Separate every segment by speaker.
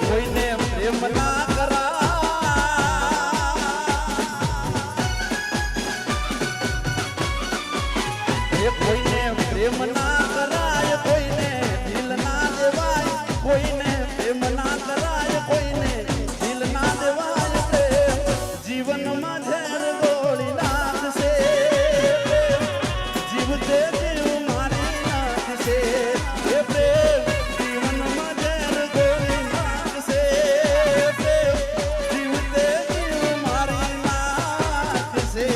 Speaker 1: કોઈને પ્રેમ ના કરા કોઈને પ્રેમ ના કરાય કોઈને દિલ ના દેવાય કોઈને પ્રેમ ના કરાય કોઈને દિલ ના દેવાય પ્રેમ જીવનમાં ઝેર ગોળી નાખશે જીવતે જીવ મારી નાખશે એ પ્રેમ જીવનમાં ઝેર ગોળી નાખશે પ્રેમ જીવતે જીવ મારી નાખશે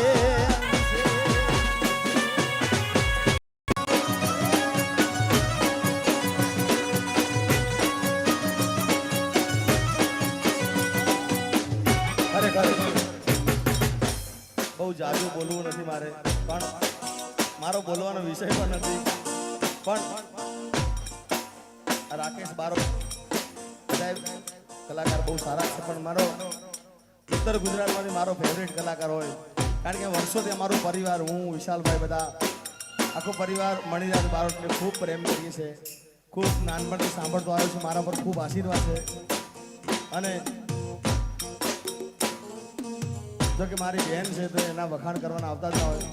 Speaker 1: બહુ જાજુ બોલવું નથી મારે પણ મારો બોલવાનો વિષય પણ નથી પણ રાકેશ બારો સાહેબ કલાકાર બહુ સારા છે પણ મારો ઉત્તર ગુજરાતમાંથી મારો ફેવરેટ કલાકાર હોય કારણ કે વર્ષોથી અમારો પરિવાર હું વિશાલભાઈ બધા આખો પરિવાર મણિરાજ બારોટને ખૂબ પ્રેમ કરીએ છીએ ખૂબ નાનપણથી સાંભળતો આવ્યો છું મારા પર ખૂબ આશીર્વાદ છે અને જો કે મારી બહેન છે તો એના વખાણ કરવાના આવતા જ હોય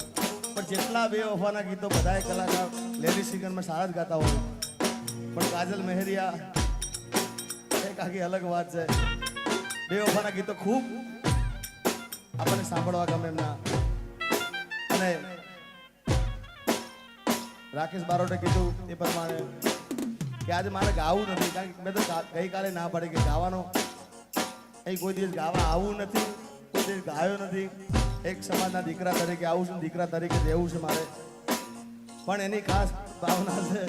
Speaker 1: પણ જેટલા બે વફાના ગીતો બધાએ કલાકાર લેડી સિંગરમાં સારા જ ગાતા હોય પણ કાજલ મહેરિયા એક આખી અલગ વાત છે બે વફાના ગીતો ખૂબ આપણને સાંભળવા ગમે એમના અને રાકેશ બારોટે કીધું એ પ્રમાણે કે આજે મારે ગાવું નથી કારણ કે મેં તો ગઈકાલે ના પાડી કે ગાવાનો અહીં કોઈ દિવસ ગાવા આવવું નથી ગાયો નથી એક સમાજના દીકરા તરીકે આવું છું દીકરા તરીકે રહેવું છે મારે પણ એની ખાસ ભાવના છે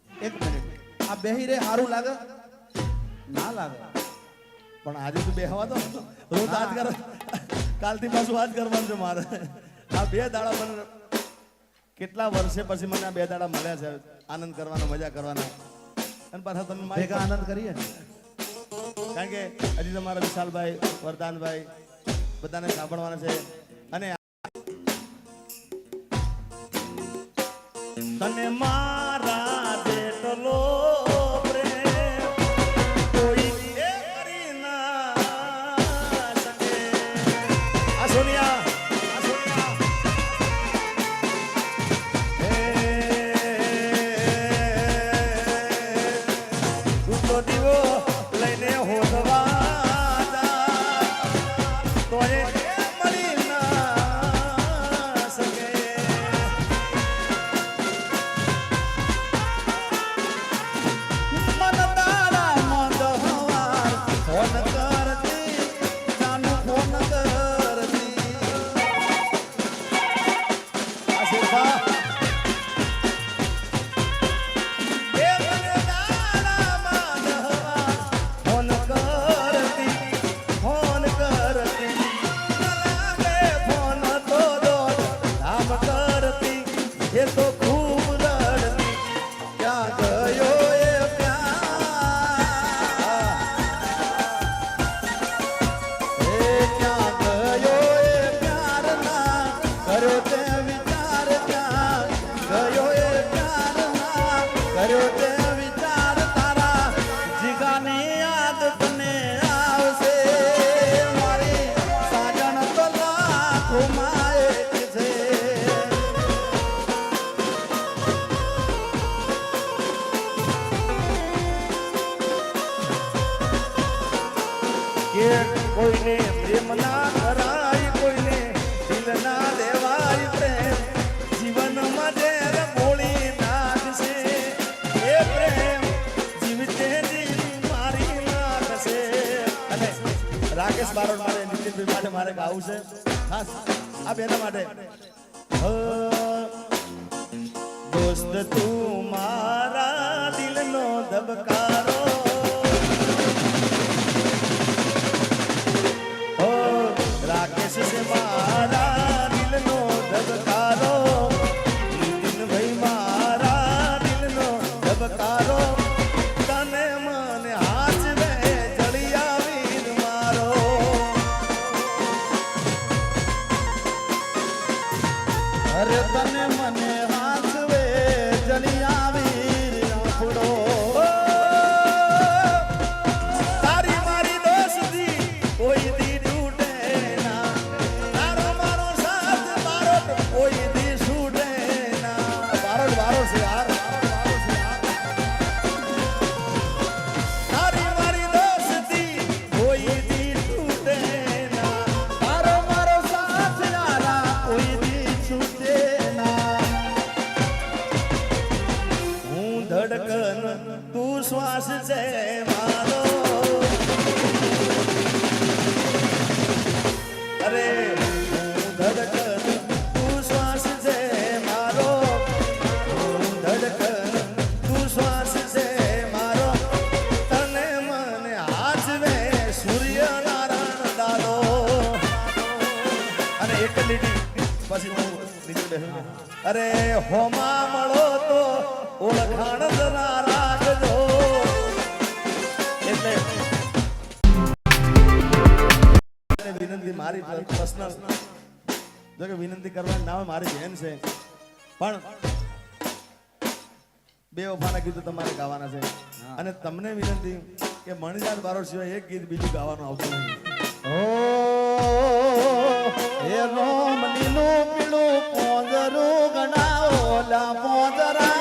Speaker 1: એક મિનિટ આ બેહી રે સારું લાગે ના લાગે પણ આજે તો બેહવા તો રોજ આજ કર કાલથી પાછું આજ કરવાનું છે મારે આ બે દાડા મને કેટલા વર્ષે પછી મને આ બે દાડા મળ્યા છે આનંદ કરવાનો મજા કરવાના અને પાછા તમે ભેગા આનંદ કરીએ કારણ કે હજી તમારા વિશાલભાઈ વરદાનભાઈ બધાને સાંભળવાના છે અને તને મારા જેટલો પ્રેમ કોઈ કરી ના શકે આ સોનિયા તું તો દીવો લઈને હોદવા કોઈને પ્રેમ ના કરાય કોઈને દિલ ના દેવાય પ્રેમ જીવનમાં ઝેર ગોળી નાખશે એ પ્રેમ જીવતે જીવ મારી નાખશે અને રાકેશ બારોટ માટે નીતિનભાઈ માટે મારે ગાવું છે ખાસ આ બેના માટે દોસ્ત તું મારા દિલનો ધબકારો ઓ રાકેશ છે મારા દિલનો ધબકારો નીતિનભાઈ મારા દિલનો ધબકારો તને મને હાચવે જળિયા વીર મારો
Speaker 2: અરે તને મને હાથવે જલિયા વીર આપણો
Speaker 1: તારી મારી દોસ્તી કોઈ દી તૂટે ના તારો મારો સાથ મારો કોઈ દી છૂટે ના વારો છે યાર તારી મારી દોસ્તી કોઈ દી તૂટે ના
Speaker 2: તારો મારો સાથ યારા કોઈ દી છૂટે ના
Speaker 1: હું ધડકન તું શ્વાસ છે મારો અરે હું ધડકન તું શ્વાસ છે મારો હું ધડકન તું શ્વાસ છે મારો તને મને હાચવે સૂર્ય નારાયણ દાદો અને એક લીટી પછી હું બીજું બેહું અરે હોમા મળો તો ઓળખાણ જરા રાખજો એટલે વિનંતી મારી પર્સનલ જો કે વિનંતી કરવાની ના હોય મારી બહેન છે પણ બે વફાના ગીતો તમારે ગાવાના છે અને તમને વિનંતી કે મણિદાસ બારોટ સિવાય એક ગીત બીજું ગાવાનું આવતું નહીં
Speaker 2: ઓ એ રોમનીનું પીળું પોંદરું ગણાવો લા પોંદરા